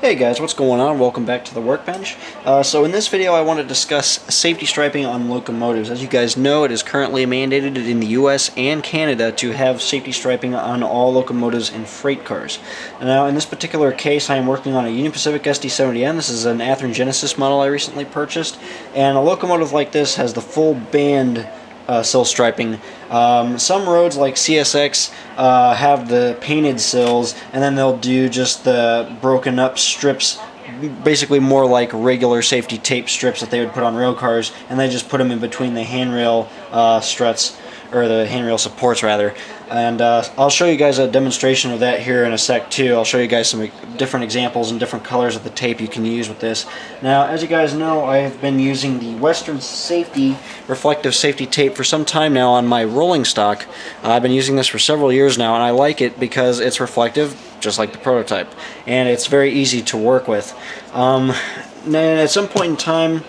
Hey guys, what's going on? Welcome back to the workbench. So in this video I want to discuss safety striping on locomotives. As you guys know, it is currently mandated in the US and Canada to have safety striping on all locomotives and freight cars. Now in this particular case I am working on a Union Pacific SD70N. This is an Athearn Genesis model I recently purchased, and a locomotive like this has the full band sill striping. Some roads like CSX have the painted sills, and then they'll do just the broken up strips, basically more like regular safety tape strips that they would put on rail cars, and they just put them in between the handrail struts, or the handrail supports rather. And I'll show you guys a demonstration of that here in a sec too. I'll show you guys some different examples and different colors of the tape you can use with this. Now, as you guys know, I have been using the Western Safety reflective safety tape for some time now on my rolling stock. I've been using this for several years now, and I like it because it's reflective, just like the prototype, and it's very easy to work with. Then at some point in time,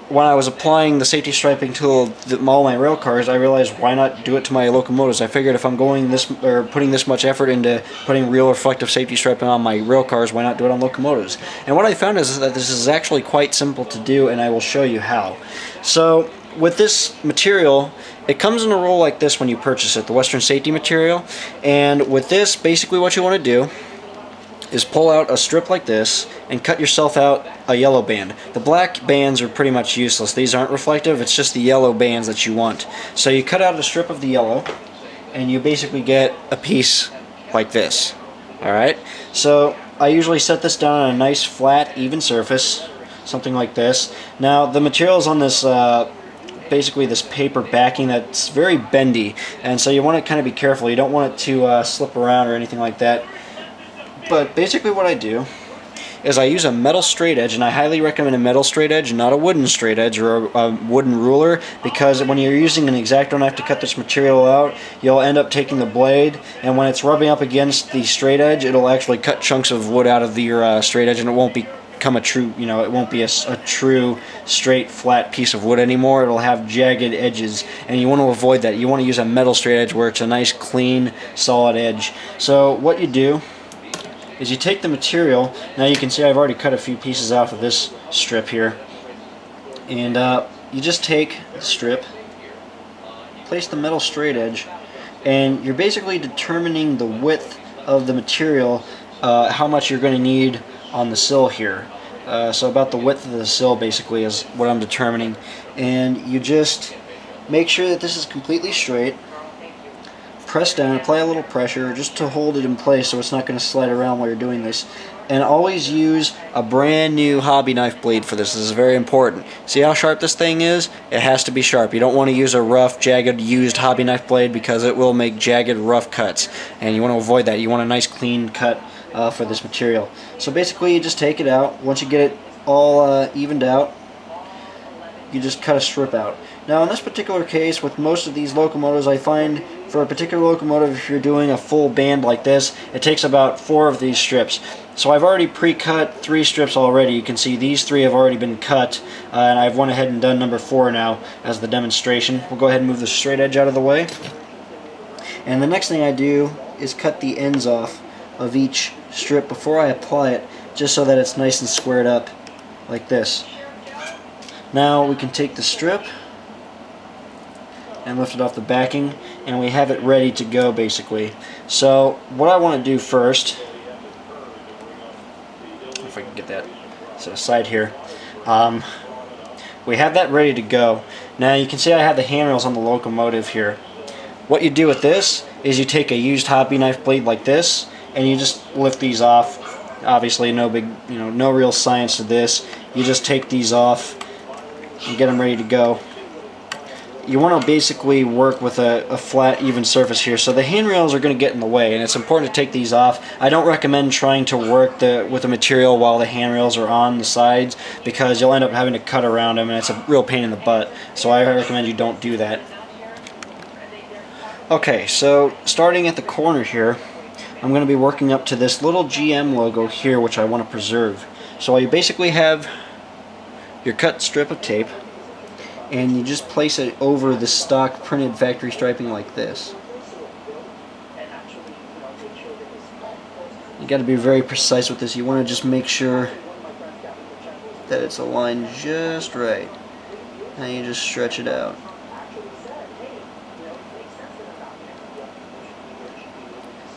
when I was applying the safety striping tool to all my rail cars, I realized why not do it to my locomotives. I figured if I'm going this or putting this much effort into putting real reflective safety striping on my rail cars, why not do it on locomotives? And what I found is that this is actually quite simple to do, and I will show you how. So with this material, it comes in a roll like this when you purchase it, the Western Safety material. And with this, basically what you want to do is pull out a strip like this and cut yourself out a yellow band. The black bands are pretty much useless. These aren't reflective, it's just the yellow bands that you want. So you cut out a strip of the yellow and you basically get a piece like this. Alright, so I usually set this down on a nice flat even surface, something like this. Now the material is on this basically this paper backing that's very bendy, and so you want to kind of be careful. You don't want it to slip around or anything like that. But basically what I do is I use a metal straight edge, and I highly recommend a metal straight edge, not a wooden straight edge or a wooden ruler, because when you're using an X-Acto knife to cut this material out, you'll end up taking the blade, and when it's rubbing up against the straight edge, it'll actually cut chunks of wood out of your straight edge, and it won't become a true, it won't be a true straight flat piece of wood anymore. It'll have jagged edges, and you want to avoid that. You want to use a metal straight edge where it's a nice clean solid edge. So what you do is you take the material. Now you can see I've already cut a few pieces off of this strip here, and you just take the strip, place the metal straight edge, and you're basically determining the width of the material, how much you're going to need on the sill here. So about the width of the sill basically is what I'm determining, and you just make sure that this is completely straight. Press down, apply a little pressure just to hold it in place so it's not going to slide around while you're doing this. And always use a brand new hobby knife blade for this. This is very important. See how sharp this thing is? It has to be sharp. You don't want to use a rough, jagged, used hobby knife blade because it will make jagged, rough cuts. And you want to avoid that. You want a nice clean cut for this material. So basically you just take it out. Once you get it all evened out, you just cut a strip out. Now in this particular case, with most of these locomotives, I find for a particular locomotive, if you're doing a full band like this, it takes about 4 of these strips. So I've already pre-cut 3 strips already. You can see these 3 have already been cut, and I've went ahead and done number 4 now as the demonstration. We'll go ahead and move the straight edge out of the way. And the next thing I do is cut the ends off of each strip before I apply it, just so that it's nice and squared up like this. Now we can take the strip and lift it off the backing, and we have it ready to go basically. So what I want to do first, if I can get that set aside here, we have that ready to go. Now you can see I have the handrails on the locomotive here. What you do with this is you take a used hobby knife blade like this, and you just lift these off. Obviously no big, no real science to this. You just take these off and get them ready to go. You want to basically work with a flat, even surface here. So the handrails are going to get in the way, and it's important to take these off. I don't recommend trying to work with the material while the handrails are on the sides, because you'll end up having to cut around them, and it's a real pain in the butt. So I recommend you don't do that. Okay, so starting at the corner here, I'm going to be working up to this little GM logo here, which I want to preserve. So you basically have your cut strip of tape, and you just place it over the stock printed factory striping like this. You got to be very precise with this. You want to just make sure that it's aligned just right. Now you just stretch it out.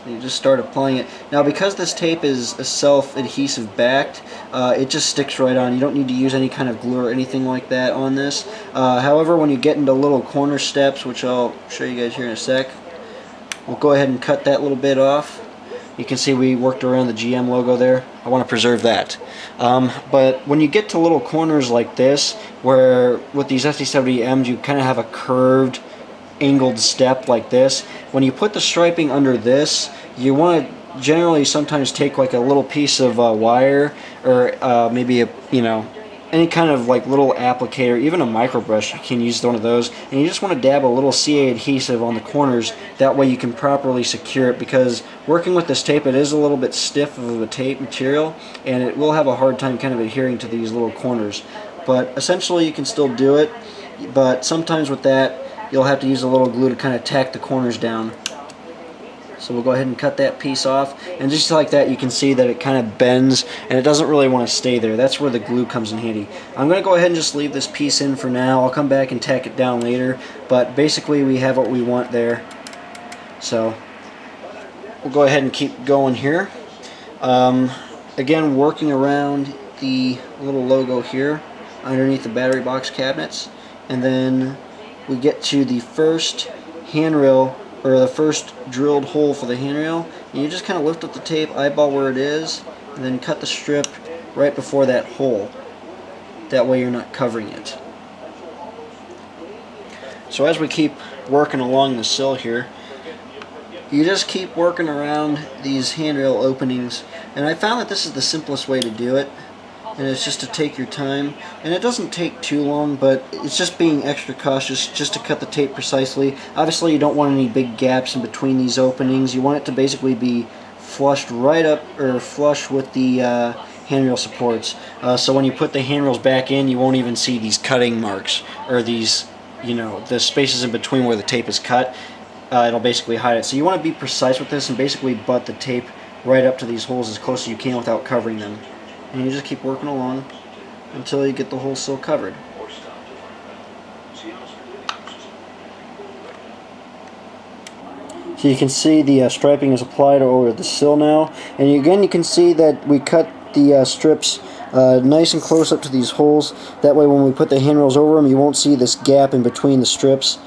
And you just start applying it. Now, because this tape is a self-adhesive backed, it just sticks right on. You don't need to use any kind of glue or anything like that on this. However, when you get into little corner steps, which I'll show you guys here in a sec, we'll go ahead and cut that little bit off. You can see we worked around the GM logo there. I want to preserve that. But when you get to little corners like this, where with these ST70Ms you kind of have a curved, angled step like this, when you put the striping under this, you want to generally sometimes take like a little piece of wire, or maybe any kind of like little applicator, even a micro brush. You can use one of those, and you just want to dab a little CA adhesive on the corners. That way you can properly secure it, because working with this tape, it is a little bit stiff of a tape material, and it will have a hard time kind of adhering to these little corners. But essentially you can still do it, but sometimes with that you'll have to use a little glue to kind of tack the corners down. So we'll go ahead and cut that piece off, and just like that you can see that it kind of bends and it doesn't really want to stay there. That's where the glue comes in handy. I'm going to go ahead and just leave this piece in for now. I'll come back and tack it down later, but basically we have what we want there. So we'll go ahead and keep going here. Again, working around the little logo here underneath the battery box cabinets, and then we get to the first handrail, or the first drilled hole for the handrail, and you just kind of lift up the tape, eyeball where it is, and then cut the strip right before that hole. That way you're not covering it. So as we keep working along the sill here, you just keep working around these handrail openings, and I found that this is the simplest way to do it. And it's just to take your time, and it doesn't take too long, but it's just being extra cautious just to cut the tape precisely. Obviously you don't want any big gaps in between these openings. You want it to basically be flushed right up, or flush with the handrail supports, so when you put the handrails back in, you won't even see these cutting marks, or these, the spaces in between where the tape is cut. It'll basically hide it. So you want to be precise with this and basically butt the tape right up to these holes as close as you can without covering them. And you just keep working along until you get the whole sill covered. So you can see the striping is applied over the sill now, and again you can see that we cut the strips nice and close up to these holes. That way when we put the handrails over them, you won't see this gap in between the strips.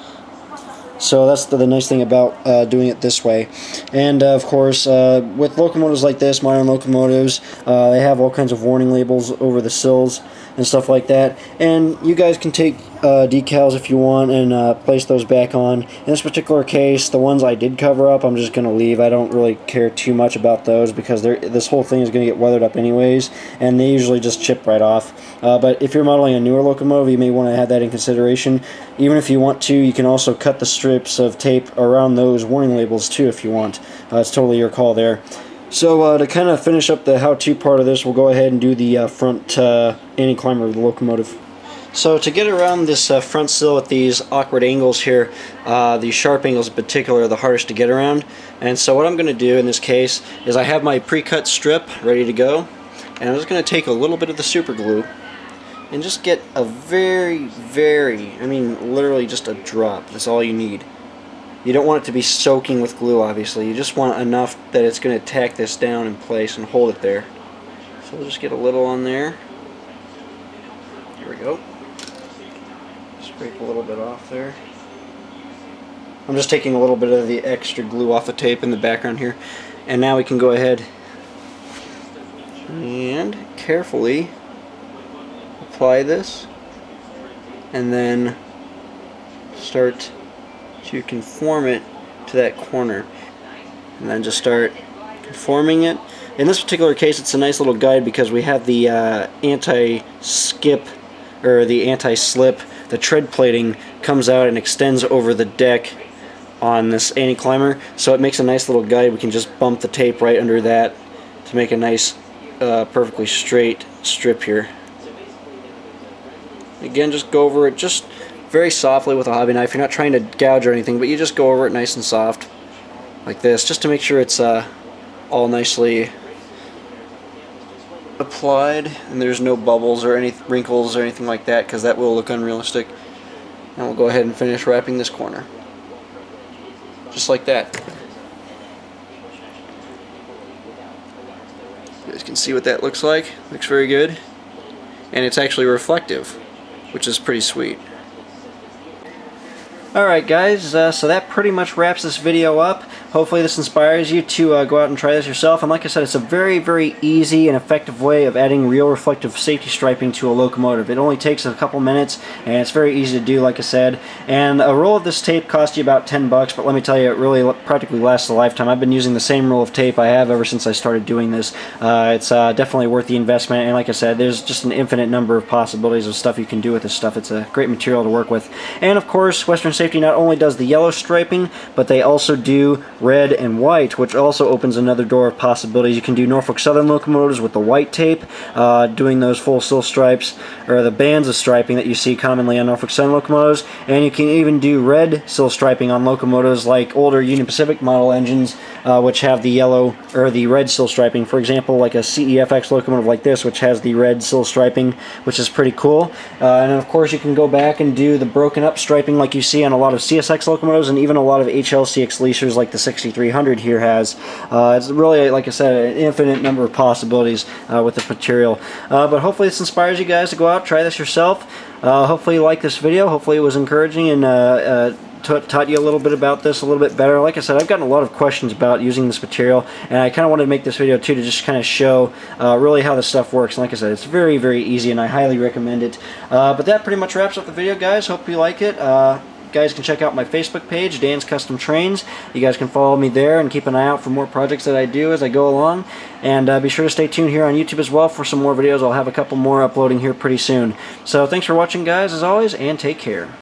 So that's the nice thing about doing it this way. And of course, with locomotives like this, modern locomotives, they have all kinds of warning labels over the sills and stuff like that. And you guys can take decals if you want and place those back on. In this particular case, the ones I did cover up, I'm just going to leave. I don't really care too much about those because this whole thing is going to get weathered up anyways, and they usually just chip right off. But if you're modeling a newer locomotive, you may want to have that in consideration. Even if you want to, you can also cut the strips of tape around those warning labels too if you want. It's totally your call there. So to kind of finish up the how-to part of this, we'll go ahead and do the front anti-climber of the locomotive. So to get around this front sill with these awkward angles here, these sharp angles in particular are the hardest to get around. And so what I'm going to do in this case is I have my pre-cut strip ready to go, and I'm just going to take a little bit of the super glue and just get a very, I mean literally just a drop. That's all you need. You don't want it to be soaking with glue, obviously. You just want enough that it's going to tack this down in place and hold it there. So we'll just get a little on there. Here we go. Scrape a little bit off there. I'm just taking a little bit of the extra glue off the tape in the background here. And now we can go ahead and carefully apply this, and then start to conform it to that corner, and then just start conforming it. In this particular case, it's a nice little guide because we have the anti-skip, or the anti-slip. The tread plating comes out and extends over the deck on this anti-climber, so it makes a nice little guide. We can just bump the tape right under that to make a nice perfectly straight strip here. Again, just go over it just very softly with a hobby knife. You're not trying to gouge or anything, but you just go over it nice and soft like this, just to make sure it's all nicely applied, and there's no bubbles or any wrinkles or anything like that, because that will look unrealistic. And we'll go ahead and finish wrapping this corner. Just like that. You guys can see what that looks like. Looks very good. And it's actually reflective, which is pretty sweet. Alright guys, so that pretty much wraps this video up. Hopefully this inspires you to go out and try this yourself. And like I said, it's a very, very easy and effective way of adding real reflective safety striping to a locomotive. It only takes a couple minutes, and it's very easy to do, like I said. And a roll of this tape costs you about 10 bucks, but let me tell you, it really practically lasts a lifetime. I've been using the same roll of tape I have ever since I started doing this. It's definitely worth the investment, and like I said, there's just an infinite number of possibilities of stuff you can do with this stuff. It's a great material to work with. And of course, Western Safety not only does the yellow striping, but they also do red and white, which also opens another door of possibilities. You can do Norfolk Southern locomotives with the white tape, doing those full sill stripes, or the bands of striping that you see commonly on Norfolk Southern locomotives, and you can even do red sill striping on locomotives like older Union Pacific model engines, which have the yellow or the red sill striping. For example, like a CEFX locomotive like this, which has the red sill striping, which is pretty cool. And of course, you can go back and do the broken up striping like you see on a lot of CSX locomotives, and even a lot of HLCX leasers like the 6300 here has. It's really, like I said, an infinite number of possibilities with the material. But hopefully this inspires you guys to go out, try this yourself. Hopefully you like this video. Hopefully it was encouraging and taught you a little bit about this a little bit better. Like I said, I've gotten a lot of questions about using this material, and I kind of wanted to make this video too to just kind of show really how this stuff works. And like I said, it's very, very easy, and I highly recommend it. But that pretty much wraps up the video, guys. Hope you like it. You guys can check out my Facebook page, Dan's Custom Trains. You guys can follow me there and keep an eye out for more projects that I do as I go along. And be sure to stay tuned here on YouTube as well for some more videos. I'll have a couple more uploading here pretty soon. So thanks for watching, guys, as always, and take care.